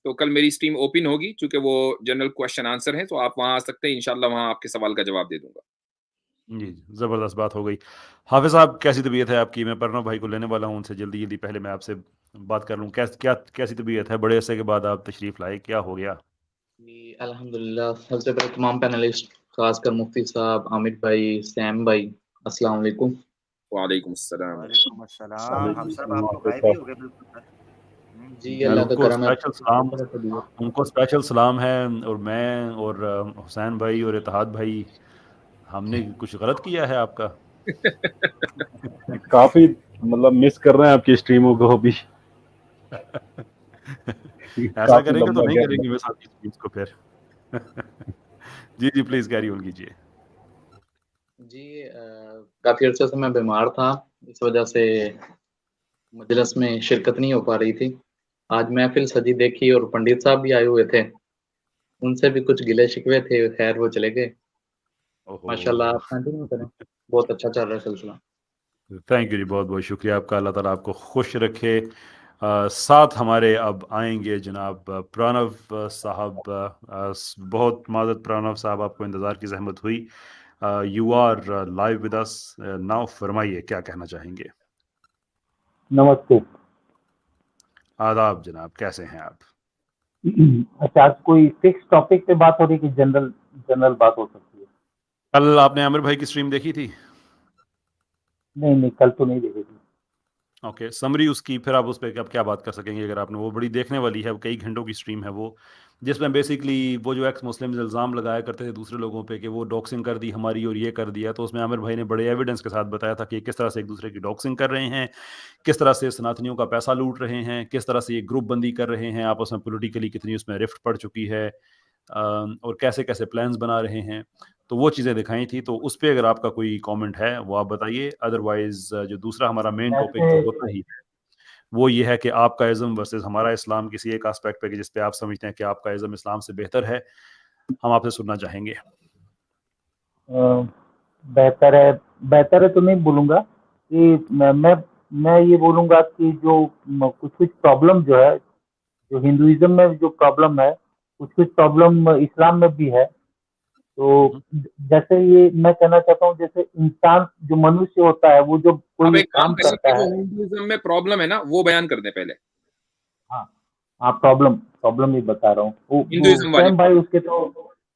तो कल मेरी स्ट्रीम ओपन होगी, चूँकि वो जनरल क्वेश्चन आंसर है, तो आप वहाँ आ सकते हैं, इंशाल्लाह वहाँ आपके सवाल का जवाब दे दूँगा। जी, ज़बरदस्त बात हो गई। हाफ़िज़ साहब कैसी तबीयत है आपकी? मैं प्रणव भाई को लेने वाला हूँ उनसे जल्दी-जल्दी, पहले मैं आपसे बात कर लूँ। कैसी तबीयत है? बड़े अरसे के बाद आप तशरीफ़ लाए, क्या हो गया? जी, अल्हम्दुलिल्लाह। सबसे पहले तमाम पैनलिस्ट, ख़ासकर मुफ्ती साहब, आमिर भाई, सैम भाई, अस्सलाम वालेकुम। वालेकुम अस्सलाम। वालेकुम अस्सलाम। हम सब आप तो गायब ही हो गए बिल्कुल सर। जी, यार अल्लाह का उनको करम है। स्पेशल सलाम उनको स्पेशल सलाम है, और मैं और हुसैन भाई और इत्तेहाद भाई, हमने कुछ गलत किया है आपका? काफी मतलब मिस कर रहे हैं आपकी स्ट्रीमों को अभी। ऐसा काफी करेंगे तो लंबा नहीं गैप। करेंगे वैसे आपकी स्ट्रीम्स को फिर। जी, जी, प्लीज़ कैरी ऑन कीजिए। जी, काफ़ी अर्से से मैं बीमार था, इस वजह से मजलिस में शिरकत नहीं हो पा रही थी। आज महफ़िल सजी देखी और पंडित साहब भी आए हुए थे। उनसे भी कुछ गिले-शिकवे थे, ख़ैर वो चले गए। माशाअल्लाह, ओहो! आप कंटिन्यू करें। बहुत अच्छा चल रहा है सिलसिला। थैंक यू जी, बहुत-बहुत शुक्रिया आपका, अल्लाह ताला आपको खुश रखे। साथ हमारे अब आएँगे जनाब प्रणव साहब। बहुत माज़रत प्रणव साहब, आपको इंतज़ार की ज़हमत हुई। You are live with us now, फरमाइए क्या कहना चाहेंगे? नमस्ते। आदाब जनाब, कैसे हैं आप? अच्छा, आज कोई फिक्स टॉपिक पे बात हो रही है कि जनरल जनरल बात हो सकती है? कल आपने आमिर भाई की स्ट्रीम देखी थी? नहीं, नहीं, कल तो नहीं देखी थी। ओके, समरी उसकी फिर आप उस पे अब क्या बात कर सकेंगे अगर आपने, वो बड़ी देखने वाली है, कई घंटों की स्ट्रीम है वो, जिसमें बेसिकली वो जो एक्स मुस्लिम्स इल्ज़ाम लगाया करते थे दूसरे लोगों पे कि वो डॉक्सिंग कर दी हमारी और ये कर दिया, तो उसमें आमिर भाई ने बड़े एविडेंस के साथ बताया था कि किस तरह से एक दूसरे की डॉक्सिंग कर रहे हैं, किस तरह से सनातनियों का पैसा लूट रहे हैं, किस तरह से ये ग्रुप बंदी कर रहे हैं, आपस में पॉलिटिकली कितनी उसमें रिफ्ट पड़ चुकी है, और कैसे-कैसे प्लान्स बना रहे हैं। तो वो चीज़ें दिखाई थी, तो उस पे अगर आपका कोई कमेंट है वो आप बताइए। अदरवाइज़ जो दूसरा हमारा मेन टॉपिक वैसे जो होता ही है, वो ये है कि आपका इज़्म वर्सेस हमारा इस्लाम, किसी एक एस्पेक्ट पे कि जिस पे आप समझते हैं कि आपका इज़्म इस्लाम से बेहतर है, हम आपसे सुनना चाहेंगे। अ, बेहतर है तो नहीं बोलूँगा कि मैं ये बोलूँगा कि जो कुछ-कुछ प्रॉब्लम जो है, जो हिंदुइज़्म में जो प्रॉब्लम है, कुछ-कुछ प्रॉब्लम इस्लाम में भी है। हुँ, तो हुँ। जैसे ये मैं कहना चाहता हूँ, जैसे इंसान जो मनुष्य होता है, वो जब आप कोई एक एक काम काम करिए कि करता जो है। हिंदुइज़्म में प्रॉब्लम है ना, वो बयान कर दें पहले, हाँ, हाँ, प्रॉब्लम प्रॉब्लम ही बता रहा हूँ। वो हिंदुइज़्म वाली सैम भाई प्रॉब्लम। उसके तो,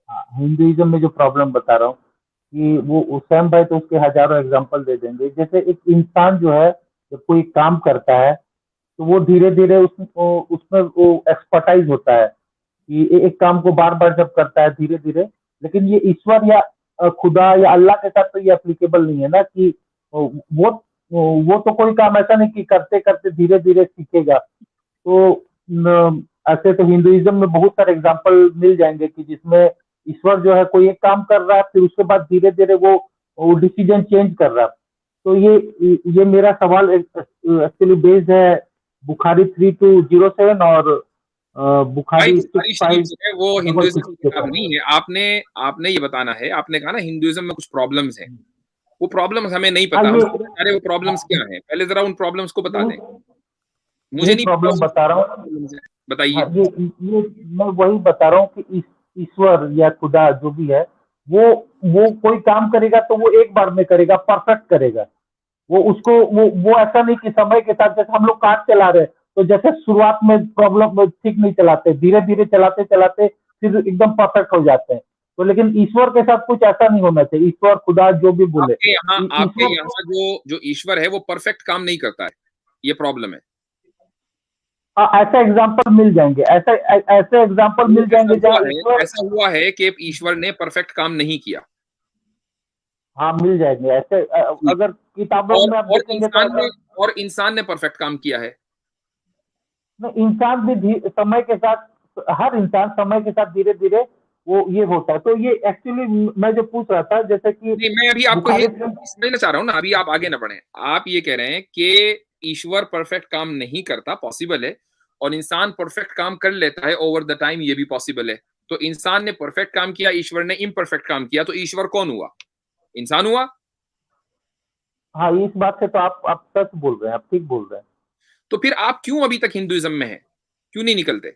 हाँ, हिंदुइज़्म में जो प्रॉब्लम बता रहा हूँ कि वो सैम भाई तो उसके हज़ारों एग्ज़ाम्पल दे देंगे। जैसे एक इंसान जो है, जब कोई काम करता है, तो वो धीरे-धीरे उसमें वो एक्सपर्टाइज़ होता है कि एक काम को बार-बार जब करता है धीरे-धीरे। लेकिन ये ईश्वर या खुदा या अल्लाह के साथ तो ये एप्लीकेबल नहीं है ना कि वो वो तो कोई काम ऐसा नहीं कि करते-करते धीरे-धीरे सीखेगा। तो ऐसे तो हिंदुइज्म में बहुत सारे एग्जाम्पल मिल जाएंगे कि जिसमें ईश्वर जो है कोई एक काम कर रहा है, फिर उसके बाद धीरे धीरे वो डिसीजन चेंज कर रहा है। तो ये मेरा सवाल एक्चुअली बेस्ड है बुखारी 3207 और भाई बुखारी सिक्स बुखारी शरीफ फाइव जो है वो डबल हिंदुइज़्म सिक्स की के किताब ऊपर। नहीं है। आपने आपने ये बताना है, आपने कहा ना हिंदुइज़्म में कुछ प्रॉब्लम्स हैं। वो प्रॉब्लम्स हमें नहीं हाँ, पता, हम ये समझ पा रहे वो प्रॉब्लम्स क्या हैं। पहले ज़रा उन प्रॉब्लम्स को बता दें। यही मुझे यही नहीं पता प्रॉब्लम उन बता रहा क्या हूँ। प्रॉब्लम्स हैं, हाँ, बताइए। ये मैं वही बता रहा हूँ कि ईश्वर या खुदा जो भी है, वो वो कोई काम करेगा तो वो एक बार में करेगा, परफेक्ट करेगा। वो ऐसा नहीं कि समय के साथ, जैसे हम लोग कार चला रहे हैं, तो जैसे शुरुआत में प्रॉब्लम में ठीक नहीं चलाते, धीरे धीरे चलाते चलाते फिर एकदम परफेक्ट हो जाते हैं। तो लेकिन ईश्वर के साथ कुछ ऐसा नहीं होना चाहिए। ईश्वर खुदा जो भी बोले, आपके ईश्वर यहाँ जो जो ईश्वर है वो परफेक्ट काम नहीं करता है। ये प्रॉब्लम है। ऐसा एग्जाम्पल मिल जाएंगे, ऐसे एग्जाम्पल वो मिल जाएंगे जहाँ ईश्वर, ऐसा हुआ है कि ईश्वर ने परफेक्ट काम नहीं किया। हाँ, मिल जाएंगे ऐसे। ठीक। अगर किताबों में आप और देखेंगे तो ऐसा इंसान ने परफेक्ट काम किया है। नहीं, इंसान भी समय के साथ, हर इंसान समय के साथ धीरे धीरे वो ये होता है। तो ये एक्चुअली मैं जो पूछ रहा था, जैसे कि नहीं, मैं अभी आपको ये बुखारी समझना चाह रहा हूँ ना, अभी आप आगे ना बढ़े। आप ये कह रहे हैं कि ईश्वर परफेक्ट काम नहीं करता, पॉसिबल है, और इंसान परफेक्ट काम कर लेता है ओवर द टाइम, ये भी पॉसिबल है। तो इंसान ने परफेक्ट काम किया, ईश्वर ने इम्परफेक्ट काम किया, तो ईश्वर कौन हुआ? इंसान हुआ। हाँ, इस बात से तो आप सच बोल रहे हैं, आप ठीक बोल रहे हैं। तो फिर आप क्यों अभी तक हिंदुइज्म में हैं? क्यों नहीं निकलते?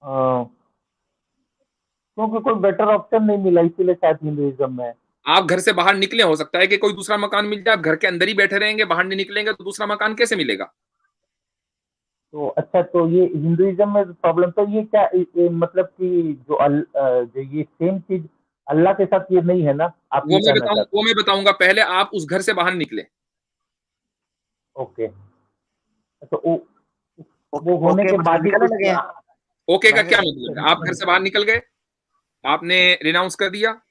क्योंकि कोई बेटर ऑप्शन नहीं मिला, इसीलिए शायद हिंदुइज्म में। आप घर से बाहर निकले, हो सकता है कि कोई दूसरा मकान मिल जाए, आप घर के अंदर ही बैठे रहेंगे, बाहर नहीं निकलेंगे तो दूसरा मकान कैसे मिलेगा? तो अच्छा, तो ये हिंदुइज्म में प्रॉब्लम, तो ये क्या मतलब कि जो ये सेम चीज अल्लाह के साथ ये नहीं है ना, आप ये कहना चाहते हैं? वो मैं बताऊंगा, पहले आप उस घर से बाहर निकले। ओके, तो वो होने ओके के मतलब बाद ही निकलने कुछ लगे हैं। ओके का मैंने क्या मतलब है? आप घर से बाहर निकल गए, आपने रिनाउंस कर दिया,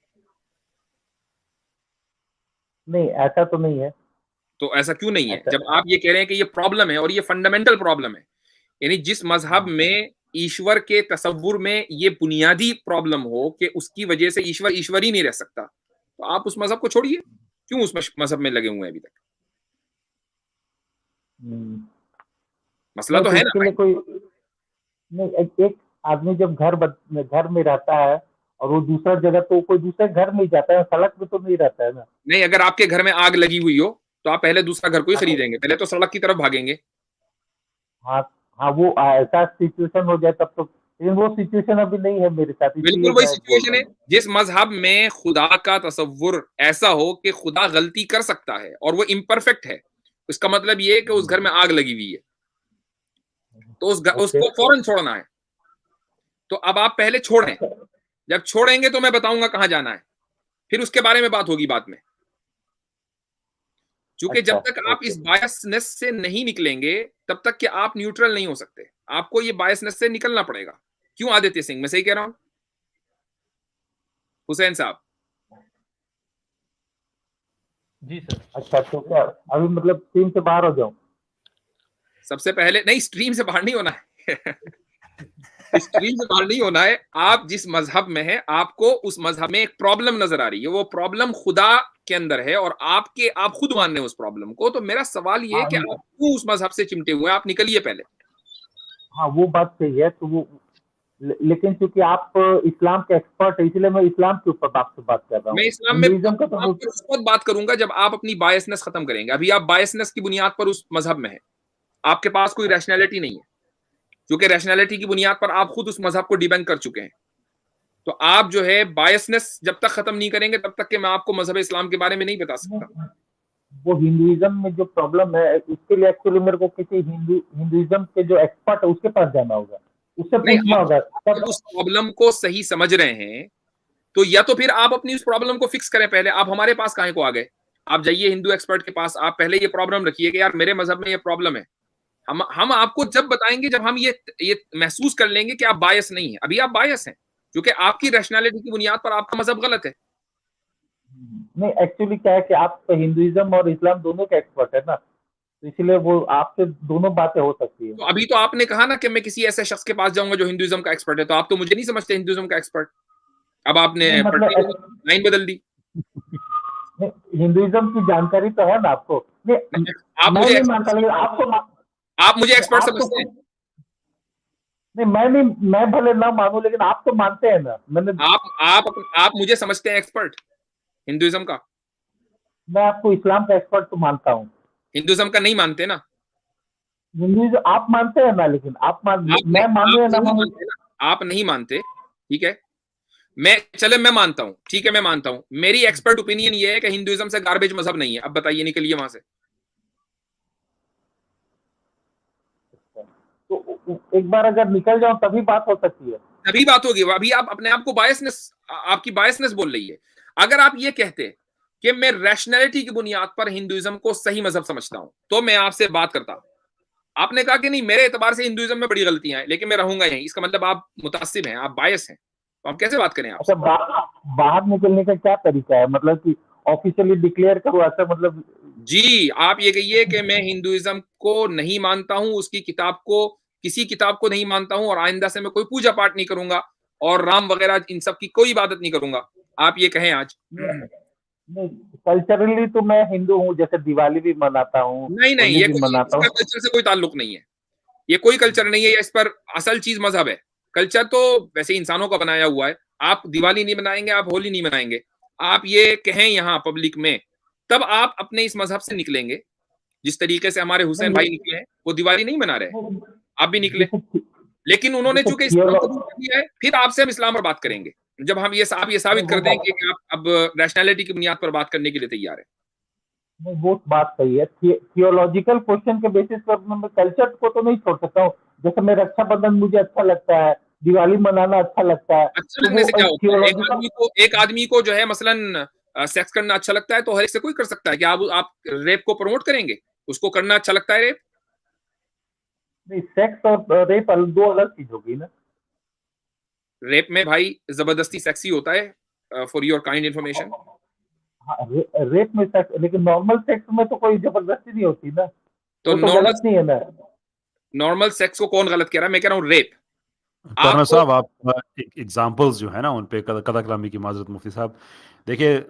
नहीं, ऐसा तो नहीं है। तो ऐसा क्यों नहीं है? ऐसा जब आप ये कह रहे हैं कि ये प्रॉब्लम है और ये फंडामेंटल प्रॉब्लम है, यानी जिस मजहब में ईश्वर के तसव्वुर में ये बुनियादी प्रॉब्लम हो कि उसकी वजह से ईश्वर ईश्वर ही नहीं रह सकता, तो आप उस मजहब को छोड़िए। क्यों उस मजहब में लगे हुए हैं अभी तक? हम्म, मसला नहीं तो तो है ना इसके भाई। लिए कोई नहीं, एक आदमी जब घर में रहता है और वो दूसरा जगह, तो कोई दूसरे घर में ही जाता है, सड़क पे तो नहीं रहता है ना। नहीं, अगर आपके घर में आग लगी हुई हो तो आप पहले दूसरा घर को ही हाँ तो खरीदेंगे, पहले तो सड़क की तरफ भागेंगे। हाँ हाँ, वो ऐसा सिचुएशन हो जाए तब तो, लेकिन वो सिचुएशन अभी नहीं है मेरे साथ, बिल्कुल इसीलिए वही मैं बोल सिचुएशन रहा है। हूँ। जिस मजहब में खुदा का तसव्वुर ऐसा हो कि खुदा गलती कर सकता है और वो इम्परफेक्ट है, इसका मतलब ये है कि उस घर में आग लगी हुई है, तो ओके, उसको फौरन छोड़ना है। तो अब आप पहले छोड़ें, अच्छा जब छोड़ेंगे तो मैं बताऊंगा कहां जाना है, फिर उसके बारे में बात होगी बाद में। क्योंकि अच्छा, जब तक आप ओके, इस बायसनेस से नहीं निकलेंगे, तब तक कि आप न्यूट्रल नहीं हो सकते। आपको ये बायसनेस से निकलना पड़ेगा। क्यों आदित्य सिंह, मैं सही कह रहा हूं? हुसैन साहब, जी सर। अच्छा, तो क्या अभी मतलब टीम से बाहर हो जाऊं? सबसे पहले नहीं, स्ट्रीम से बाहर नहीं होना है स्ट्रीम से बाहर नहीं होना है। आप जिस मजहब में है, आपको उस मजहब में एक प्रॉब्लम नजर आ रही है, वो प्रॉब्लम खुदा के अंदर है और आप खुद मान रहे हैं उस प्रॉब्लम को। तो मेरा सवाल ये है हाँ कि आप क्यों उस मजहब से चिमटे हुए हैं? आप निकलिए पहले। हाँ, वो बात सही है, तो वो लेकिन चूंकि आप इस्लाम के एक्सपर्ट है, इसलिए मैं इस्लाम के ऊपर आपसे बात कर रहा हूँ। मैं हिंदुइज्म का तो इस्लाम पर उस वक्त बात करूंगा जब आप अपनी बायसनेस खत्म करेंगे। अभी आप बायसनेस की बुनियाद पर उस मजहब में है, आपके पास कोई रैशनैलिटी नहीं है, क्योंकि रैशनैलिटी की बुनियाद पर आप खुद उस मजहब को डिबंक कर चुके हैं। तो आप जो है बायसनेस जब तक खत्म नहीं करेंगे, तब तक कि मैं आपको मजहब इस्लाम के बारे में नहीं बता सकता। वो हिंदुइज्म में जो प्रॉब्लम है, उसके लिए एक्चुअली मेरे को किसी हिंदुइज्म के जो एक्सपर्ट है उसके पास जाना होगा, उससे नहीं, पूछना होगा आप तब। उस प्रॉब्लम को सही समझ रहे हैं तो या तो फिर आप अपनी उस प्रॉब्लम को फिक्स करें पहले। आप हमारे पास काहे को आ गए? आप जाइए हिंदू एक्सपर्ट के पास, आप पहले ये प्रॉब्लम रखिए कि यार मेरे मजहब में ये प्रॉब्लम है। हम आपको जब बताएंगे जब हम ये महसूस कर लेंगे कि आप बायस नहीं है। अभी आप बायस हैं क्योंकि आपकी रैशनैलिटी की बुनियाद पर आपका मजहब गलत है। नहीं, एक्चुअली क्या है कि आप तो हिंदुइज्म और इस्लाम दोनों के एक्सपर्ट है ना, तो इसलिए वो आपसे दोनों बातें हो सकती है। तो अभी तो आपने कहा ना कि मैं किसी ऐसे शख्स के पास जाऊंगा जो हिंदुइज्म का एक्सपर्ट है, तो आप तो मुझे नहीं समझते हिंदुइज्म का एक्सपर्ट। अब आपने नहीं मतलब लाइन बदल दी। नहीं, हिंदुइज्म की जानकारी तो है ना आपको। नहीं, आप मैं मुझे नहीं एक्सपर्ट मानता, लेकिन आपको आप मुझे एक्सपर्ट आप समझते तो हैं? नहीं, मैं भले ना मानूं, लेकिन आप तो मानते हैं ना। आप मुझे समझते हैं एक्सपर्ट हिंदुइज्म का? मैं आपको इस्लाम का एक्सपर्ट तो मानता हूँ। हिंदुइज्म का नहीं मानते ना? हिंदुइज्म आप मानते हैं ना, लेकिन मैं मानूं या ना मानूं। आप नहीं मानते, ठीक है। मैं मानता हूं, ठीक है, मैं मानता हूं। मेरी एक्सपर्ट ओपिनियन ये है कि हिंदुइज्म से गार्बेज मजहब नहीं है। अब बताइए, निकलिए वहां से। तो एक बार अगर निकल जाओ तभी बात हो सकती है। तभी बात होगी। अभी आप अपने आप को बायसनेस, आपकी बायसनेस बोल रही है। अगर आप ये कहते कि मैं रैशनैलिटी की बुनियाद पर हिंदुइज्म को सही मजहब समझता हूं, तो मैं आपसे बात करता। आपने कहा कि नहीं, मेरे एतबार से हिंदुइज्म में बड़ी गलतियां हैं, लेकिन मैं रहूंगा यहीं। इसका मतलब आप मुतासिब हैं, आप बायस हैं। तो हम कैसे बात करें अच्छा, आपसे? बाहर निकलने का क्या तरीका है, मतलब कि ऑफिशियली डिक्लेयर करो ऐसा, मतलब? जी, आप ये कहिए कि मैं हिंदुइज्म को नहीं मानता हूं, उसकी किताब को, किसी किताब को नहीं मानता हूं, और आइंदा से मैं कोई पूजा पाठ नहीं करूंगा और राम वगैरह इन सब की कोई इबादत नहीं करूंगा। आप ये कहें आज। नहीं, कल्चरली तो मैं हिंदू हूँ, जैसे दिवाली भी मनाता हूँ, नहीं नहीं, होली ये भी कोई, मनाता इसका हूँ। कल्चर से कोई ताल्लुक नहीं है। ये कोई कल्चर नहीं है, इस पर असल चीज मजहब है। कल्चर तो वैसे इंसानों का बनाया हुआ है। आप दिवाली नहीं मनाएंगे, आप होली नहीं मनाएंगे, आप ये कहें यहाँ पब्लिक में, तब आप अपने इस मजहब से निकलेंगे। जिस तरीके से हमारे हुसैन नहीं, भाई निकले हैं, वो दिवाली नहीं मना रहे, नहीं, आप भी निकले। जैसे लेकिन उन्होंने देखो चूंकि इस्लाम थियोलॉ कबूल कर लिया है, फिर आपसे हम इस्लाम पर बात करेंगे जब हम ये साबित कर दें कि आप अब रैशनैलिटी की बुनियाद पर बात करने के लिए तैयार है। नहीं, वो बात सही है। थियोलॉजिकल क्वेश्चन के बेसिस पर मैं कल्चर को तो नहीं छोड़ सकता हूँ। जैसे मैं रक्षाबंधन मुझे अच्छा लगता है, दिवाली मनाना अच्छा लगता है, अच्छा तो लगने वो से क्या होता है? थियोलॉजिकल एक आदमी को जो है मसलन सेक्स करना अच्छा लगता है तो हर एक से कोई कर सकता है। क्या आप रेप को प्रमोट करेंगे? उसको करना अच्छा लगता है रेप? नहीं, सेक्स और रेप दो अलग चीज होगी ना। रेप में भाई जबरदस्ती सेक्सी होता है, फॉर योर काइंड इन्फॉर्मेशन। हाँ, रेप में सेक्स, लेकिन नॉर्मल सेक्स में तो कोई जबरदस्ती नहीं होती ना, तो वो तो गलत नहीं है ना। नॉर्मल सेक्स को कौन गलत कह रहा है? मैं कह रहा हूँ रेप। टर्नर आपको साहब, आप एग्जांपल्स जो है ना उन पे कदा कलामी की माजरत मुफ्ती साहब, देखिए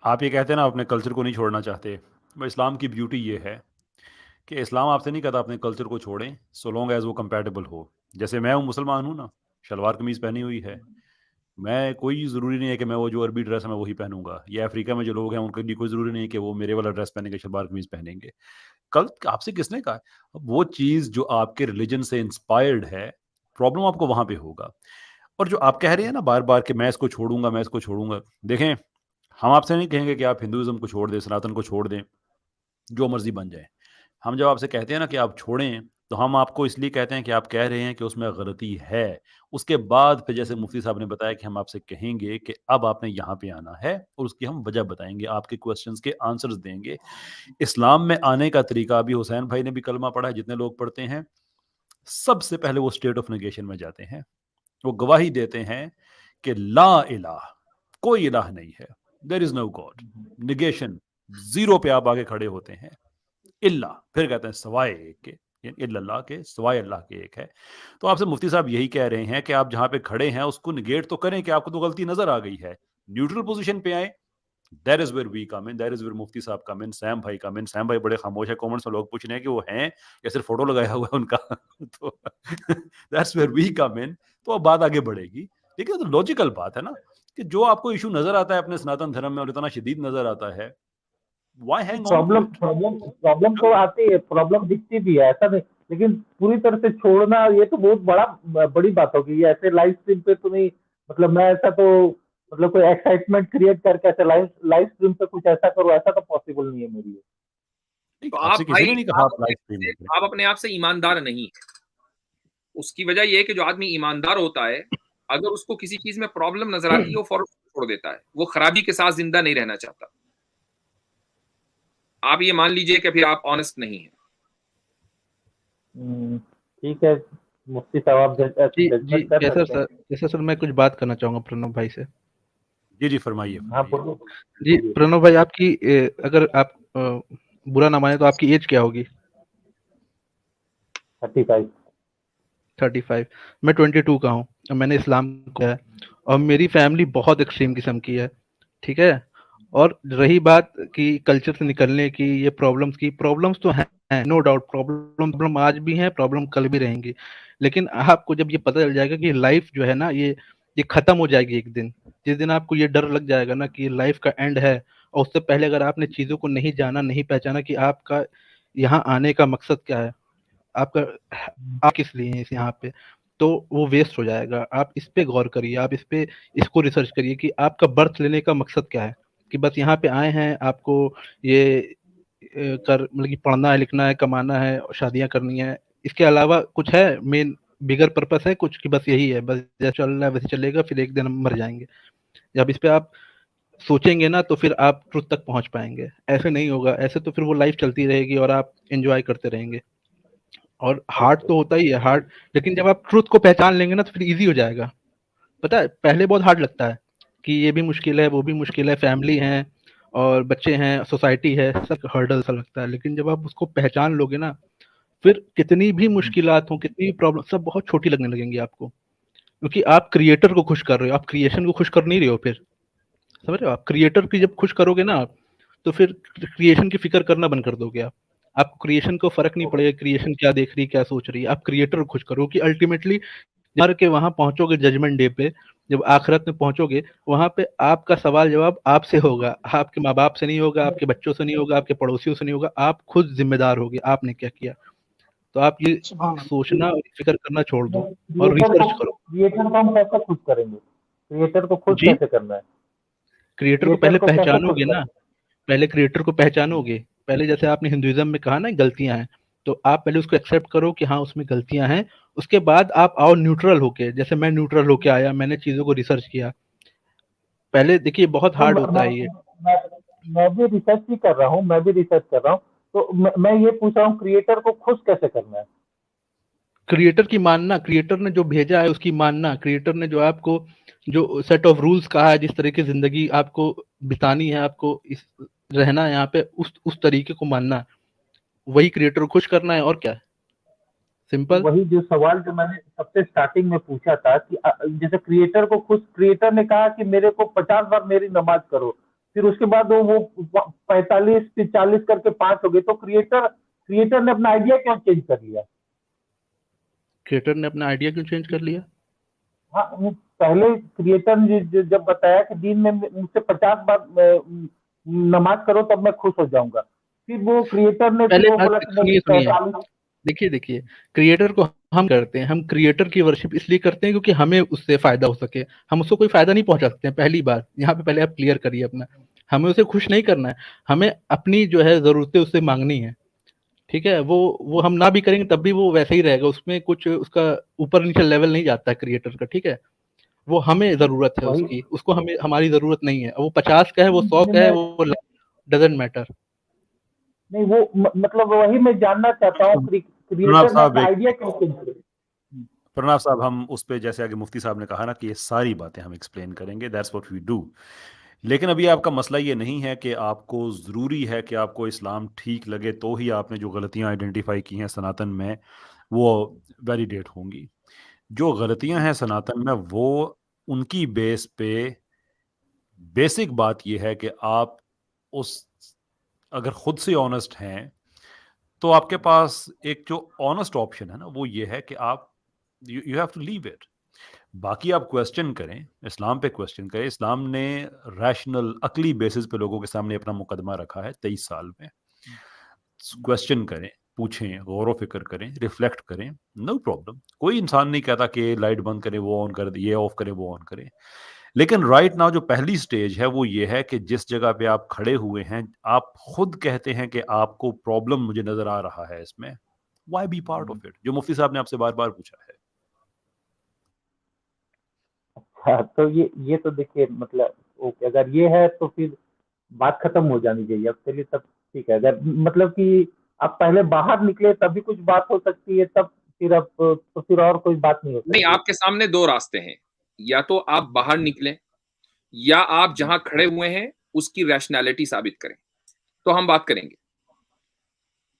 आप ये कहते हैं ना अपने कल्चर को नहीं छोड़ना चाहते, पर इस्लाम की ब्यूटी ये है कि इस्लाम आपसे नहीं कहता अपने कल्चर को छोड़ें सो लॉन्ग एज वो कंपैटिबल हो। जैसे मैं हूँ, मुसलमान हूँ ना, शलवार कमीज़ पहनी हुई है, मैं कोई ज़रूरी नहीं है कि मैं वो जो अरबी ड्रेस है मैं वही पहनूंगा, या अफ्रीका में जो लोग हैं उनके लिए कोई ज़रूरी नहीं है कि वो मेरे वाला ड्रेस पहनेंगे, शलवार कमीज़ पहनेंगे। कल आपसे किसने कहा? अब वो चीज़ जो आपके रिलीजन से इंस्पायर्ड है, प्रॉब्लम आपको वहाँ पे होगा। और जो आप कह रहे हैं ना बार-बार कि मैं इसको छोड़ूँगा, मैं इसको छोड़ूँगा, देखें हम आपसे नहीं कहेंगे कि आप हिंदुइज़्म को छोड़ दें, सनातन को छोड़ दें, जो मर्ज़ी बन जाए। हम जब आपसे कहते हैं ना कि आप छोड़ें, तो हम आपको इसलिए कहते हैं कि आप कह रहे हैं कि उसमें गलती है। उसके बाद फिर जैसे मुफ्ती साहब ने बताया कि हम आपसे कहेंगे कि अब आपने यहाँ पे आना है और उसकी हम वजह बताएँगे, आपके क्वेश्चंस के आंसर्स देंगे। इस्लाम में आने का तरीका, अभी हुसैन भाई ने भी कलमा पढ़ा है, जितने लोग पढ़ते हैं, सबसे पहले वो स्टेट ऑफ नेगेशन में जाते हैं। वो गवाही देते हैं कि ला इलाह, कोई इलाह नहीं है, there is no God, negation, zero पे आप आगे खड़े होते हैं। इल्ला, फिर कहते हैं सवाए एक के, यानी इल्लल्लाह के, सिवाय अल्लाह के एक है। तो आपसे मुफ्ती साहब यही कह रहे हैं कि आप जहां पे खड़े हैं उसको निगेट तो करें कि आपको तो गलती नजर आ गई है, न्यूट्रल पोजीशन पे आए। That is where we come in, that is where मुफ्ती साहब कम इन, सैम भाई कम इन। सैम भाई बड़े खामोश है, कमेंट्स में लोग पूछ रहे हैं कि वो हैं या सिर्फ फोटो लगाया हुआ है उनका तो दैट्स वेयर वी कम इन। तो अब बात आगे बढ़ेगी, लेकिन तो लॉजिकल बात है ना कि जो आपको इशू नजर आता है अपने सनातन धर्म में और इतना शदीद नजर आता है, why hang on to problem it? Problem problem तो आती है, प्रॉब्लम दिखती भी है, ऐसा नहीं। लेकिन पूरी तरह से छोड़ना ये तो बहुत बड़ी बात होगी। ये ऐसे लाइव स्ट्रीम पे तो नहीं, मतलब मैं ऐसा तो, मतलब कोई एक्साइटमेंट क्रिएट करके ऐसे लाइव लाइव स्ट्रीम पे कुछ ऐसा करो, ऐसा तो पॉसिबल नहीं है मेरे लिए। तो आप आपसे किसी भाई ने नहीं कहा आप लाइव स्ट्रीम में करें। आप अपने आप से ईमानदार नहीं है। उसकी वजह यह है कि जो आदमी ईमानदार होता है, अगर उसको किसी चीज में प्रॉब्लम नजर आती है वो फौरन छोड़ देता है। वो खराबी के साथ जिंदा नहीं रहना चाहता। आप ये मान लीजिए कि फिर आप ऑनेस्ट नहीं है। ठीक है, मुफ्ती साहब आप जी जी जजमेंट कर कैसर सकते हैं। सर, कैसर सर मैं कुछ बात करना चाहूंगा प्रणव भाई से। जी जी, फरमाइए हाँ फरमाइए। बोलो। जी प्रणव भाई, आपकी अगर आप बुरा ना माने तो आपकी एज क्या होगी? 35। 35। मैं 22 का हूँ और मैंने इस्लाम को है, और मेरी फैमिली बहुत एक्सट्रीम किस्म की है, ठीक है। और रही बात कि कल्चर से निकलने की, ये प्रॉब्लम्स तो हैं, नो डाउट, प्रॉब्लम आज भी हैं, प्रॉब्लम कल भी रहेंगी। लेकिन आपको जब ये पता चल जाएगा कि लाइफ जो है ना, ये खत्म हो जाएगी एक दिन, जिस दिन आपको ये डर लग जाएगा ना कि लाइफ का एंड है, और उससे पहले अगर आपने चीजों को नहीं जाना, नहीं पहचाना कि आपका यहाँ आने का मकसद क्या है, आपका आप किस लिए हैं इस यहाँ पे, तो वो वेस्ट हो जाएगा। आप इस पे गौर करिए, आप इस पे इसको रिसर्च करिए कि आपका बर्थ लेने का मकसद क्या है। कि बस यहाँ पे आए हैं आपको ये मतलब कि पढ़ना है, लिखना है, कमाना है, शादियां करनी है, इसके अलावा कुछ है मेन बिगर पर्पस है कुछ, कि बस यही है, बस जैसे चल रहा है वैसे चलेगा, फिर एक दिन हम मर जाएंगे। जब इस पे आप सोचेंगे ना तो फिर आप ट्रुथ तक पहुंच पाएंगे। ऐसे नहीं होगा, ऐसे तो फिर वो लाइफ चलती रहेगी और आप एंजॉय करते रहेंगे। और हार्ड तो होता ही है, हार्ड, लेकिन जब आप ट्रुथ को पहचान लेंगे ना तो फिर इजी हो जाएगा। पता है पहले बहुत हार्ड लगता है कि ये भी मुश्किल है, वो भी मुश्किल है, फैमिली है और बच्चे हैं, सोसाइटी है, सब हर्डल सा लगता है। लेकिन जब आप उसको पहचान लोगे ना, फिर कितनी भी मुश्किलात हो, कितनी भी प्रॉब्लम, सब बहुत छोटी लगने लगेंगी आपको, क्योंकि आप क्रिएटर को खुश कर रहे हो, आप क्रिएशन को खुश कर नहीं रहे हो। फिर समझ रहे हो, आप क्रिएटर की जब खुश करोगे ना आप, तो फिर क्रिएशन की फिक्र करना बंद कर दोगे आप। आपको क्रिएशन को फर्क नहीं पड़ेगा क्रिएशन क्या देख रही है, क्या सोच रही है, आप क्रिएटर को खुश करो। कि अल्टीमेटली मर के वहां पहुंचोगे जजमेंट डे पे, जब आखिरत में पहुंचोगे, वहां पे आपका सवाल जवाब आपसे होगा, आपके माँ बाप से नहीं होगा, आपके बच्चों से नहीं होगा, आपके पड़ोसियों से नहीं होगा, आप खुद जिम्मेदार होगे आपने क्या किया। तो आप ये सोचना और फिक्र करना छोड़ दो और क्रिएटर रिसर्च को करो। क्रिएटर को हम कैसे खुश करेंगे? क्रिएटर को खुश जी कैसे करना है? क्रिएटर को क्रिएटर पहले को कैसे खुश पहचानोगे करना ना, है? पहले क्रिएटर को पहचानोगे। पहले जैसे आपने हिंदुइज्म में कहा ना गलतियां हैं, तो आप पहले उसको एक्सेप्ट करो कि हाँ उसमें गलतियां हैं। उसके बाद आप आओ न्यूट्रल होके, जैसे मैं न्यूट्रल होके आया, मैंने चीजों को रिसर्च किया। पहले देखिए बहुत तो हार्ड होता है ये। मैं मैं भी रिसर्च ही कर रहा हूँ, मैं भी रिसर्च कर रहा हूँ। तो मैं ये पूछ रहा हूँ क्रिएटर को खुश कैसे करना है? क्रिएटर की मानना, क्रिएटर ने जो भेजा है उसकी मानना, क्रिएटर ने जो आपको जो सेट ऑफ रूल्स कहा है, जिस तरह की जिंदगी आपको बितानी है, आपको इस रहना है यहाँ पे, उस तरीके को मानना, वही क्रिएटर को खुश करना है। और क्या है, तो सिंपल। वही जो सवाल जो मैंने सबसे स्टार्टिंग में पूछा था कि जैसे क्रिएटर को खुश, क्रिएटर ने कहा कि मेरे को 50 बार मेरी नमाज करो, फिर उसके बाद वो 45 फिर 40 करके 5 हो गए, तो क्रिएटर ने अपना आइडिया क्यों चेंज कर लिया? क्रिएटर ने अपना आइडिया क्यों चेंज कर लिया? हाँ, वो पहले क्रिएटर ने जब बताया कि दिन में मुझसे 50 बार नमाज करो तब मैं खुश हो जाऊंगा, फिर वो क्रिएटर ने फिर पहले वो बात बोला कि नहीं सुनिए सुनिए, 45। देखिए क्रिएटर को हम करते हैं, हम क्रिएटर की वर्शिप इसलिए करते हैं क्योंकि हमें उससे फायदा हो सके। हम उसको कोई फायदा नहीं पहुंचा सकते हैं, पहली बात यहाँ पे पहले आप क्लियर करिए अपना। हमें उसे खुश नहीं करना है, हमें अपनी जो है जरूरतें उससे मांगनी है। ठीक है, वो हम ना भी करेंगे तब भी वो वैसे ही रहेगा, उसमें कुछ उसका ऊपर नीचे लेवल नहीं जाता है क्रिएटर का। ठीक है, वो हमें जरूरत है वही उसकी, उसको हमें हमारी जरूरत नहीं है। वो 50 का है, वो 100 का है, मैं वो डजेंट मैटर। नहीं, वो मतलब वही मैं जानना चाहता हूँ प्रणब क्रिएटर ने साहब अपना एक आइडिया क्यों चेंज किया? प्रणब साहब, हम उस पे जैसे आगे मुफ्ती साहब ने कहा ना कि ये सारी बातें हम एक्सप्लेन करेंगे, दैट्स व्हाट वी डू। लेकिन अभी आपका मसला ये नहीं है कि आपको ज़रूरी है कि आपको इस्लाम ठीक लगे तो ही आपने जो गलतियां आइडेंटिफाई की हैं सनातन में वो वैलिडेट होंगी। जो गलतियां हैं सनातन में वो उनकी बेस पे बेसिक बात यह है कि आप उस अगर खुद से ऑनेस्ट हैं तो आपके पास एक जो ऑनेस्ट ऑप्शन है ना वो ये है कि आप you have to leave it. बाकी आप क्वेश्चन करें, इस्लाम पे क्वेश्चन करें। इस्लाम ने रैशनल अकली बेसिस पे लोगों के सामने अपना मुकदमा रखा है 23 साल में। क्वेश्चन करें, पूछें, गौर व फिक्र करें, रिफ्लेक्ट करें, नो प्रॉब्लम। कोई इंसान नहीं कहता कि लाइट बंद करें वो ऑन कर दे, ये ऑफ करें वो ऑन करें। लेकिन राइट नाउ जो पहली स्टेज है वो ये है कि जिस जगह पे आप खड़े हुए हैं, आप खुद कहते हैं कि आपको प्रॉब्लम मुझे नजर आ रहा है इसमें, why be part of it, जो मुफ्ती साहब ने आपसे बार बार पूछा है। हाँ, तो ये तो देखिए मतलब ओके, अगर ये है तो फिर बात खत्म हो जानी चाहिए। अब चलिए तब ठीक है, अगर मतलब कि आप पहले बाहर निकले तभी कुछ बात हो सकती है, तब फिर अब तो फिर और कोई बात नहीं हो नहीं, सकती है। आपके सामने दो रास्ते हैं, या तो आप बाहर निकलें या आप जहां खड़े हुए हैं उसकी रैशनैलिटी साबित करें, तो हम बात करेंगे।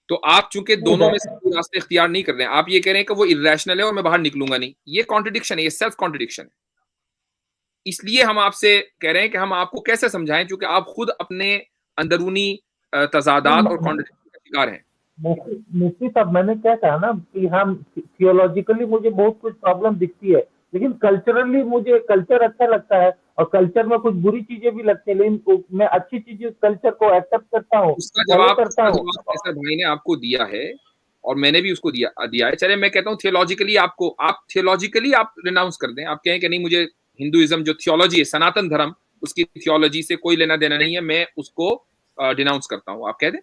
तो आप चूंकि नहीं, दोनों में से कोई रास्ते इख्तियार नहीं कर रहे हैं, आप ये कह रहे हैं कि वो इर्रेशनल है और मैं बाहर निकलूंगा नहीं, ये कॉन्ट्रडिक्शन है, ये सेल्फ कॉन्ट्रडिक्शन है। इसलिए हम आपसे कह रहे हैं कि हम आपको कैसे समझाएं, क्योंकि आप खुद अपने अंदरूनी तजादात और कॉन्ट्रडिक्शन का शिकार हैं। मुफ्ती साहब, मैंने क्या कहा ना कि हम थियोलॉजिकली मुझे बहुत कुछ प्रॉब्लम दिखती है, लेकिन कल्चरली मुझे कल्चर अच्छा लगता है, और कल्चर में कुछ बुरी चीजें भी लगती है, लेकिन मैं अच्छी चीजें कल्चर को एक्सेप्ट करता हूँ, फॉलो करता उसका हूँ। जवाब कैसर भाई ने आपको दिया है और मैंने भी उसको दिया है। चले, मैं कहता हूँ थियोलॉजिकली आप रिनाउंस कर दें, आप कहें कि नहीं, मुझे हिंदुइज्म जो थियोलॉजी है, सनातन धर्म, उसकी थियोलॉजी से कोई लेना देना नहीं है, मैं उसको डिनाउंस करता हूँ, आप कह दें।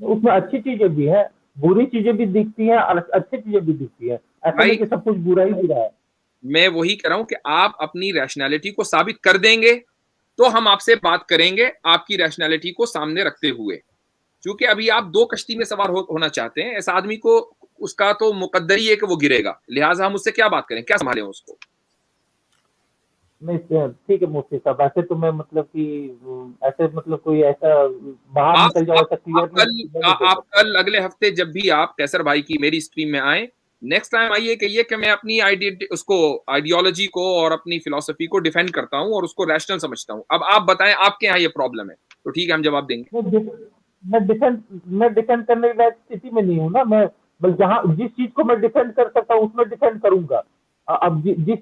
उसमें अच्छी चीजें भी है, बुरी चीजें भी दिखती हैं और अच्छी चीजें भी दिखती है, ऐसा भाई नहीं कि सब कुछ बुरा ही बुरा है। मैं वही कह रहा हूं कि आप अपनी रैशनैलिटी को साबित कर देंगे तो हम आपसे बात करेंगे आपकी रैशनैलिटी को सामने रखते हुए। क्योंकि अभी आप दो कश्ती में सवार होना चाहते हैं, ऐसा आदमी को उसका तो मुकद्दर ही है कि वो गिरेगा, लिहाजा हम उससे क्या बात करें, क्या संभालें उसको। नहीं ठीक है मुफ्ती साहब, ऐसे तो मैं मतलब कि ऐसे मतलब कोई ऐसा बाहर आप निकल जाओ आप ऐसा आप क्लियर कल नहीं आप कल अगले हफ्ते जब भी आप कैसर भाई की मेरी स्ट्रीम में आए, नेक्स्ट टाइम आइए, कहिए कि मैं अपनी आइडियोलॉजी को और अपनी फिलॉसफी को डिफेंड करता हूं और उसको रैशनल समझता हूं। अब आप बताएं आपके यहाँ ये प्रॉब्लम है, तो ठीक है, हम जवाब देंगे। मैं डिफेंड करने की लायक स्थिति में नहीं हूँ ना। मैं बस जहाँ जिस चीज को मैं डिफेंड कर सकता हूँ उसमें डिफेंड करूंगा। अब जिस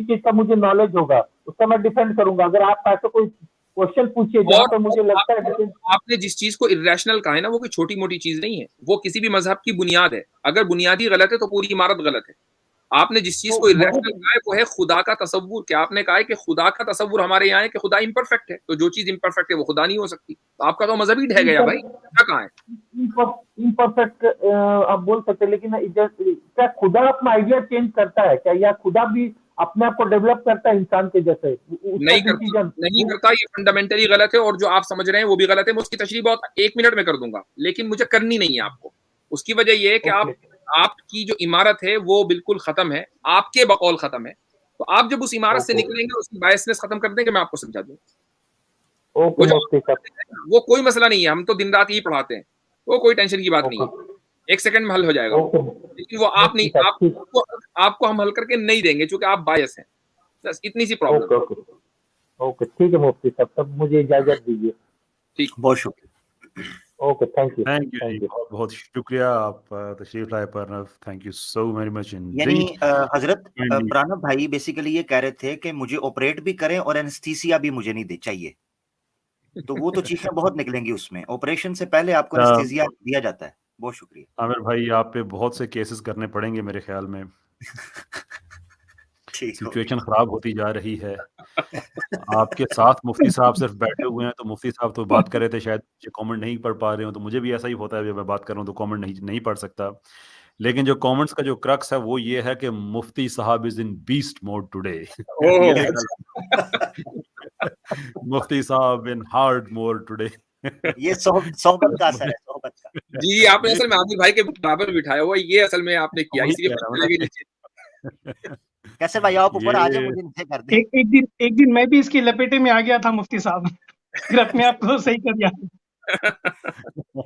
चीज का मुझे नॉलेज होगा उसका मैं डिफेंड करूंगा। अगर आप ऐसे कोई क्वेश्चन पूछिए जहाँ और पे मुझे लगता है कि आपने जिस चीज को इरेशनल कहा है ना, वो कोई छोटी मोटी चीज नहीं है, वो किसी भी मजहब की बुनियाद है। अगर बुनियादी गलत है तो पूरी इमारत गलत है। आपने जिस चीज तो को इरेशनल वही कहा है वो है खुदा का तसव्वुर। क्या आपने कहा है कि खुदा का तसव्वुर हमारे यहाँ है कि खुदा इम्परफेक्ट है, तो जो चीज इम्परफेक्ट है वो खुदा नहीं हो सकती। तो आपका तो मजहब ही ढह गया भाई, क्या कहा है? इम्परफेक्ट आप बोल सकते हैं, लेकिन क्या खुदा अपना आइडिया चेंज करता है क्या, या खुदा भी अपने आप को डेवलप करता है इंसान के जैसे? उसका नहीं करता, डिसीजन नहीं करता, ये फंडामेंटली गलत है। और जो आप समझ रहे हैं वो भी गलत है। मैं उसकी तशरीह बहुत 1 मिनट में कर दूंगा, लेकिन मुझे करनी नहीं है आपको। उसकी वजह यह है कि ओके आपकी जो इमारत है वो बिल्कुल खत्म है, आपके बकौल खत्म है। तो आप जब उस इमारत से ओके निकलेंगे, उसकी बायसनेस खत्म कर देंगे, मैं आपको समझा दूँ। ओके वो जो मुफ्ती साहब, वो कोई मसला नहीं है, हम तो दिन रात यही पढ़ाते हैं, वो कोई टेंशन की बात नहीं है, ओके 1 सेकंड में हल हो जाएगा वो। ओके लेकिन वो आप नहीं, मुफ्ती साहब, ठीक, आपको हम हल करके नहीं देंगे क्योंकि आप बायस हैं। बस इतनी सी प्रॉब्लम ओके है। ओके ओके, ठीक है मुफ्ती साहब, तब मुझे इजाजत दीजिए। ठीक, बहुत शुक्रिया। Okay, thank you thank you जी, थैंक यू। बहुत बहुत शुक्रिया आप तशरीफ लाए Pranav, thank you so very much यानी इंडीड। हजरत प्रणव भाई बेसिकली ये कह रहे थे कि मुझे ऑपरेट भी करें और एनेस्थीसिया भी मुझे नहीं दे चाहिए, तो वो तो चीखें बहुत निकलेंगी उसमें। ऑपरेशन से पहले आपको एनेस्थीसिया दिया जाता है। बहुत शुक्रिया आमिर भाई, आप पे बहुत से केसेस करने पड़ेंगे मेरे ख्याल में, ठीक हो सिचुएशन खराब होती जा रही है। आपके साथ मुफ्ती साहब सिर्फ बैठे हुए हैं, तो मुफ्ती साहब तो बात कर रहे थे, शायद कमेंट नहीं पढ़ पा रहे हो, तो मुझे भी ऐसा ही होता है, जब मैं बात कर रहा हूँ तो कमेंट नहीं पढ़ सकता। लेकिन जो कमेंट्स का जो क्रक्स है वो ये है कि मुफ्ती साहब is in beast mode today. Oh, मुफ्ती साहब इन हार्ड मोड टुडे। ये सोहबत का असर है, सोहबत का। जी आपने असल में आमिर भाई के बराबर बिठाया हुआ, ये असल में आपने किया, वही इसलिए कह रहा हूँ चले गए ना नीचे। कैसे भाई आप ऊपर आ जाओ, ये मुझे नीचे कर दें। एक दिन मैं भी इसकी लपेटे में आ गया था मुफ्ती साहब, फिर अपने आप को सही कर दिया।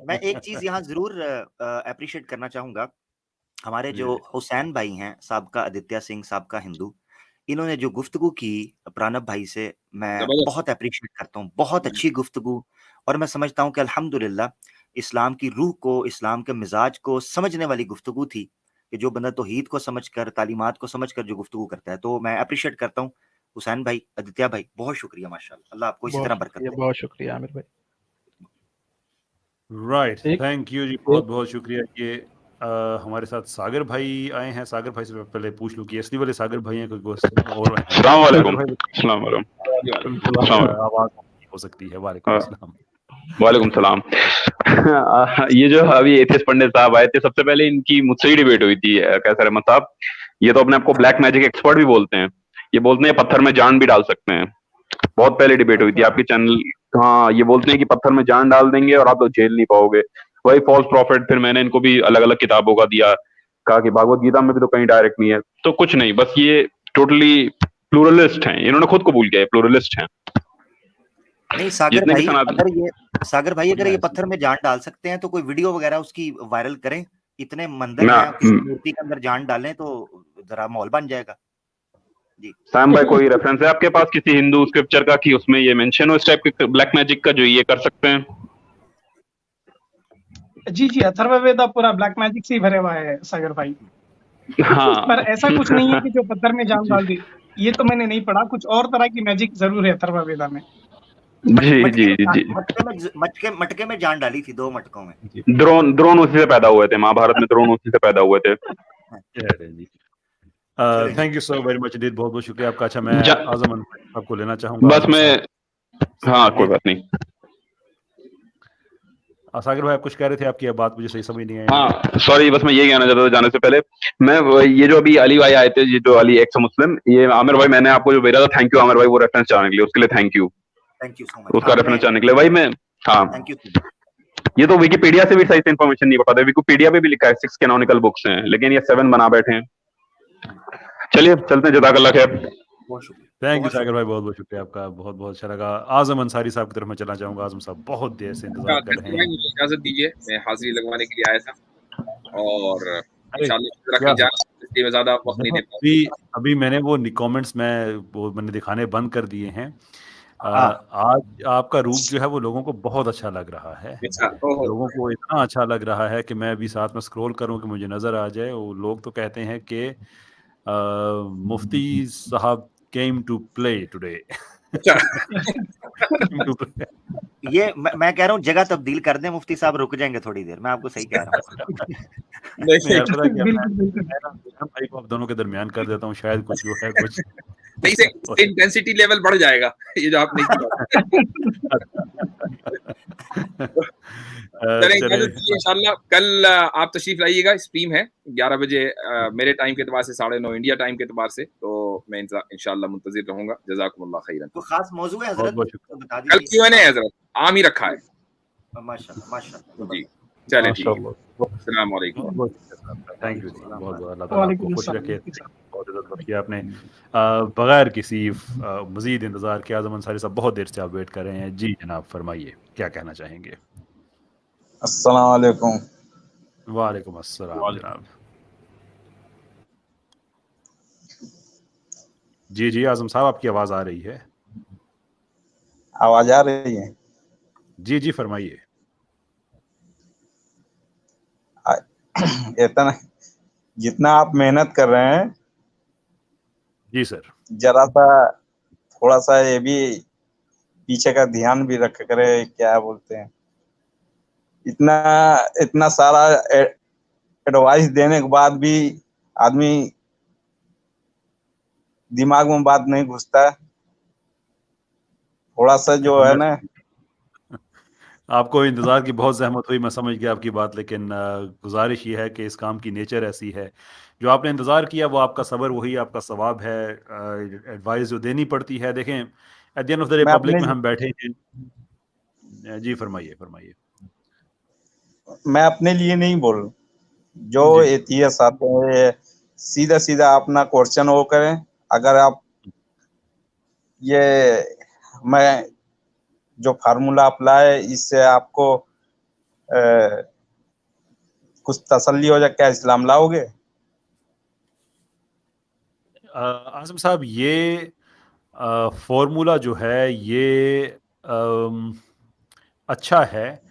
मैं एक चीज यहाँ जरूर अप्रिशिएट करना चाहूंगा। हमारे जो हुसैन भाई हैं, साबका आदित्य सिंह, साबका हिंदू, इन्होंने जो गुफ्तगू की प्रणव भाई से, मैं जबरदस्त। बहुत अप्रिशिएट करता हूँ। बहुत अच्छी गुफ्तगू, और मैं समझता हूँ कि अल्हम्दुलिल्लाह इस्लाम की रूह को, इस्लाम के मिजाज को समझने वाली गुफ्तगू थी, कि जो बंदा तौहीद को समझकर, तालीमात को समझकर जो गुफ्तगू करता है। तो मैं अप्रिशिएट करता हूँ हुसैन भाई, आदित्य भाई, बहुत शुक्रिया, माशाल्लाह। अल्लाह आपको इसी तरह बरकत दे। बहुत शुक्रिया आमिर भाई। राइट, एक- थैंक यू जी, बहुत बहुत शुक्रिया। ये हमारे साथ सागर भाई आए हैं। सागर भाई से मैं पहले पूछ लूं कि असली वाले सागर भाई हैं, कोई और हैं? अस्सलाम वालेकुम। सागर भाई, अस्सलाम वालेकुम। आवाज हो सकती है। वालेकुम अस्सलाम। वालेकुम सलाम। ये जो अभी एथियस्ट पंडित साहब आए थे, सबसे पहले इनकी मुझसे ही डिबेट हुई थी। कैसर अहमद साहब, ये तो अपने आप को ब्लैक मैजिक एक्सपर्ट भी बोलते हैं। ये बोलते हैं पत्थर में जान भी डाल सकते हैं। बहुत पहले डिबेट हुई थी आपके चैनल। हाँ, ये बोलते हैं कि पत्थर में जान डाल देंगे और आप तो जेल नहीं पाओगे। वही फॉल्स प्रॉफिट। फिर मैंने इनको भी अलग अलग किताबों का दिया, कहा कि भागवत गीता में भी तो कहीं डायरेक्ट नहीं है। तो कुछ नहीं, बस ये टोटली प्लूरलिस्ट हैं। इन्होंने खुद कबूल किया है प्लूरलिस्ट हैं। नहीं सागर जितने भी भाई, सनातन, अगर ये पत्थर में जान डाल सकते हैं तो कोई वीडियो वगैरह उसकी वायरल करें। इतने मंदिर ना, हैं, किसी मूर्ति के अंदर जान डालें तो जरा माहौल बन जाएगा। जी सैम भाई, कोई रेफरेंस है आपके पास किसी हिंदू स्क्रिप्चर का कि उसमें ये मेंशन हो इस टाइप के ब्लैक मैजिक का, जो ये कर सकते हैं? जी अथर्ववेद पूरा ब्लैक मैजिक से ही भरे हुआ है सागर भाई। हाँ पर ऐसा कुछ नहीं है कि जो पत्थर में जान डाल दी, ये तो मैंने नहीं पढ़ा। कुछ और तरह की मैजिक जरूर है अथर्ववेदा में। जी जी जी। मटके में जान डाली थी, 2 मटकों में। द्रोण उसी से पैदा हुए थे, महाभारत में द्रोण उसी से पैदा हुए थे। Thank you so very much Indeed, बहुत बहुत शुक्रिया आपका। अच्छा, मैं आजम आपको लेना चाहूंगा। बस मैं, हाँ कोई बात नहीं। सागर भाई, आप कुछ कह रहे थे, आपकी बात मुझे सही समझ नहीं आई। हाँ सॉरी, बस मैं ये कहना चाहता था जाने से पहले। मैं ये जो अभी अली भाई आए थे, ये जो अली एक्स मुस्लिम, ये आमिर भाई मैंने आपको जो भेजा था, थैंक यू आमिर भाई, वो रेफरेंस चाहने के लिए, उसके लिए थैंक यू सो मच। उसका रेफरेंस चाहने के लिए भाई। मैं, हाँ, थैंक यू। ये तो विकिपीडिया से भी सही से इन्फॉर्मेशन नहीं पता था। विकिपीडिया पे भी लिखा है 6 कैनोनिकल बुक्स हैं, लेकिन ये 7 बना बैठे हैं। चलिए चलते हैं, जज़ाकल्लाह खैर। थैंक यू सागर भाई, बहुत बहुत शुक्रिया आपका, बहुत बहुत अच्छा लगा। आजम अंसारी साहब की तरफ मैं चलना चाहूंगा। आजम साहब बहुत देर से इंतजार कर रहे हैं। मुझे इजाजत दीजिए, मैं हाजिरी लगवाने के लिए आया था और ज्यादा वक्त नहीं दे अभी मैंने वो कमेंट्स मैंने दिखाने बंद कर दिए हैं। आज आपका रूप जो है वो लोगों को बहुत अच्छा लग रहा है। लोगों को इतना अच्छा लग रहा है कि मैं अभी साथ में स्क्रॉल करूं कि मुझे नजर आ जाए। वो लोग तो कहते हैं कि मुफ्ती साहब came to play today। ये मैं कह रहा हूँ जगह तब्दील कर दें, मुफ्ती साहब रुक जाएंगे थोड़ी देर, मैं आपको सही कह रहा हूँ। नहीं यार, पता क्या, बिल्कुल बिल्कुल मैं ना भाई को आप दोनों के दरमियान कर देता हूँ, शायद कुछ जो है कुछ नहीं से इंटेंसिटी लेवल बढ़ जाएगा, ये जो आपने किया। चले इंशाल्लाह कल आप तशरीफ लाइएगा, स्ट्रीम है 11 बजे मेरे टाइम के एतबार से 9:30 इंडिया टाइम के एतबार से, तो मैं इंशाल्लाह मुंतजिर रहूंगा। जज़ाकुमुल्लाह खैरन। तो खास मौजू है बहुत हजरत, बहुत शुक्रिया। तो बता कल दीजिए। क्यों है हजरत, आम ही रखा है। माशाल्लाह माशाल्लाह। जी चले ठीक है, माशाल्लाह, अस्सलाम वालेकुम। बहुत शुक्रिया, थैंक यू जी, बहुत बहुत, अल्लाह ताला वालेकुम आपको खुश अस्सलाम। रखे, बहुत इज्जत बख्शी आपने। बगैर किसी मजीद इंतजार के आज़म अंसारी साहब बहुत देर से आप वेट कर रहे हैं। जी जनाब फरमाइए, क्या कहना चाहेंगे? अस्सलाम वालेकुम। वालेकुम अस्सलाम जनाब। जी जी आज़म साहब, आपकी आवाज आ रही है? आवाज आ रही है? जी जी फरमाइए। इतना जितना आप मेहनत कर रहे हैं, जी सर, जरा सा थोड़ा सा ये भी पीछे का ध्यान भी रख करे, क्या बोलते हैं, इतना इतना सारा एडवाइस देने के बाद भी आदमी दिमाग में बात नहीं घुसता। थोड़ा सा जो है ना, आपको इंतजार की बहुत जहमत हुई, मैं समझ गया आपकी बात, लेकिन गुजारिश ये है कि इस काम की नेचर ऐसी है, जो आपने इंतजार किया वो आपका सब्र, वही आपका सवाब है। एडवाइस जो देनी पड़ती है, देखें at the end of the day मैं पब्लिक अपने में हम बैठे हैं। जी फरमाइए फरमाइए। मैं अपने लिए नहीं बोल रहा, जो जी एथियस आते हैं सीधा सीधा अपना क्वेश्चन वो करें। अगर आप ये मैं जो फार्मूला अप्लाई, इससे आपको कुछ तसल्ली हो जाए, क्या इस्लाम लाओगे? आज़म साहब, ये फॉर्मूला जो है ये अच्छा है,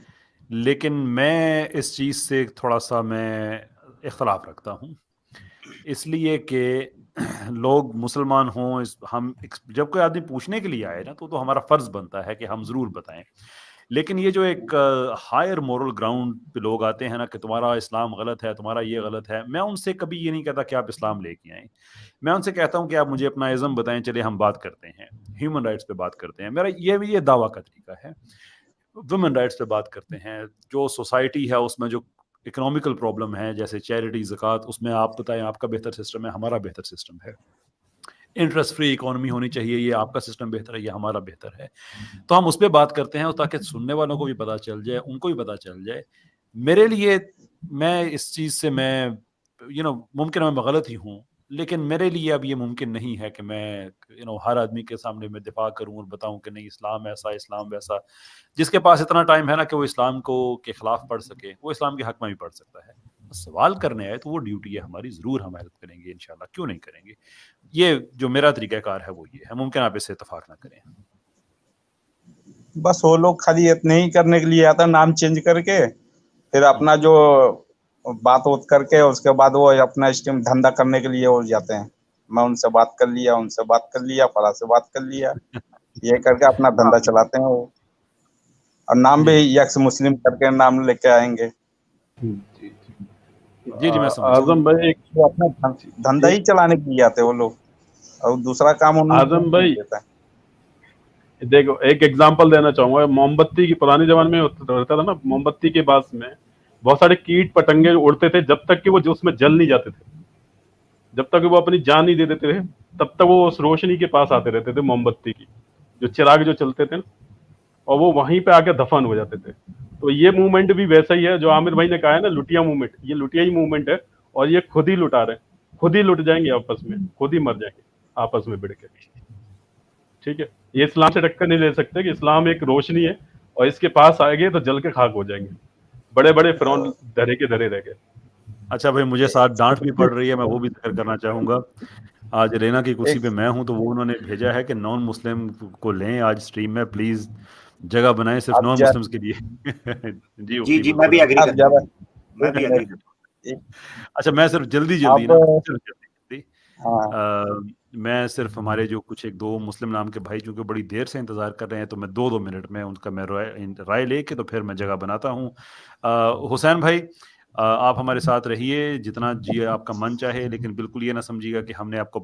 लेकिन मैं इस चीज़ से थोड़ा सा मैं इख्तलाफ रखता हूँ, इसलिए कि लोग मुसलमान हों, हम जब कोई आदमी पूछने के लिए आए ना, तो हमारा फ़र्ज़ बनता है कि हम ज़रूर बताएं। लेकिन ये जो एक हायर मोरल ग्राउंड पे लोग आते हैं ना, कि तुम्हारा इस्लाम गलत है, तुम्हारा ये गलत है, मैं उनसे कभी ये नहीं कहता कि आप इस्लाम लेके आएँ। मैं उनसे कहता हूँ कि आप मुझे अपना इज़्म बताएं, चलिए हम बात करते हैं, ह्यूमन राइट्स पे बात करते हैं। मेरा ये दावा का तरीका है। वुमेन राइट्स पे बात करते हैं, जो सोसाइटी है उसमें जो इकोनॉमिकल प्रॉब्लम है, जैसे चैरिटी, ज़कात, उसमें आप बताएं आपका बेहतर सिस्टम है, हमारा बेहतर सिस्टम है। इंटरेस्ट फ्री इकोनॉमी होनी चाहिए, ये आपका सिस्टम बेहतर है, ये हमारा बेहतर है। तो हम उस पर बात करते हैं, ताकि सुनने वालों को भी पता चल जाए, उनको भी पता चल जाए। मेरे लिए, मैं इस चीज़ से मैं मुमकिन है मैं गलत ही हूँ, लेकिन मेरे लिए अब ये मुमकिन नहीं है कि मैं हर आदमी के सामने मैं दिफा करूँ और बताऊँ कि नहीं इस्लाम ऐसा, इस्लाम वैसा। जिसके पास इतना टाइम है ना कि वो इस्लाम को के खिलाफ पढ़ सके, वो इस्लाम के हक में भी पढ़ सकता है। सवाल करने आए तो वो ड्यूटी है हमारी, ज़रूर हम हेल्प करेंगे इंशाल्लाह, क्यों नहीं करेंगे। ये जो मेरा तरीक़ाकार है वो ये है, मुमकिन आप इससे इत्तेफाक ना करें। बस वो लोग खाली इतना ही करने के लिए आता, नाम चेंज करके फिर अपना जो बात वोत करके उसके बाद वो अपना स्टीम धंधा करने के लिए हो जाते हैं। मैं उनसे बात कर लिया, उनसे बात कर लिया, फला से बात कर लिया, ये करके अपना धंधा चलाते हैं वो। और नाम भी यक्स मुस्लिम करके नाम लेके आएंगे। जी जी मैं समझ आजम भाई, एक वो अपना धंधा ही चलाने के लिए आते वो लोग, और दूसरा काम उन्होंने आजम भाई देता है। देखो, एक एग्जांपल देना चाहूंगा। मोमबत्ती की पुराने जमाने में रहता था ना, मोमबत्ती के पास में बहुत सारे कीट पतंगे उड़ते थे, जब तक कि वो जो उसमें जल नहीं जाते थे, जब तक वो अपनी जान नहीं दे देते थे, तब तक वो उस रोशनी के पास आते रहते थे, मोमबत्ती की जो चिराग जो चलते थे ना, और वो वहीं पे आके दफन हो जाते थे। तो ये मूवमेंट भी वैसा ही है जो आमिर भाई ने कहा है ना, लुटिया मूवमेंट, ये लुटिया ही मूवमेंट है। और ये खुद ही लुटा रहे हैं, खुद ही लुट जाएंगे आपस में, खुद ही मर जाएंगे आपस में भिड़ के। ठीक है, ये इस्लाम से टक्कर नहीं ले सकते कि इस्लाम एक रोशनी है और इसके पास आएंगे तो जल के खाक हो जाएंगे। बड़े बड़े फिरौन धरे के धरे रह गए। अच्छा भाई, मुझे साथ डांट भी पड़ रही है, मैं वो भी जिक्र करना चाहूंगा। आज रेना की कुर्सी पे मैं हूं, तो वो उन्होंने भेजा है कि नॉन मुस्लिम को लें आज स्ट्रीम में, प्लीज जगह बनाएं सिर्फ नॉन मुस्लिम्स के लिए। जी जी मैं भी एग्री करता हूं, मैं भी एग्री करता हूं। अच्छा, मैं सिर्फ जल्दी ना, मैं सिर्फ हमारे जो कुछ एक दो मुस्लिम नाम के भाई जो कि बड़ी देर से इंतज़ार कर रहे हैं, तो मैं 2-2 मिनट में उनका मैं राय लेके तो फिर मैं जगह बनाता हूँ। हुसैन भाई, आप हमारे साथ रहिए जितना जी आपका मन चाहे, लेकिन बिल्कुल ये ना समझिएगा कि हमने आपको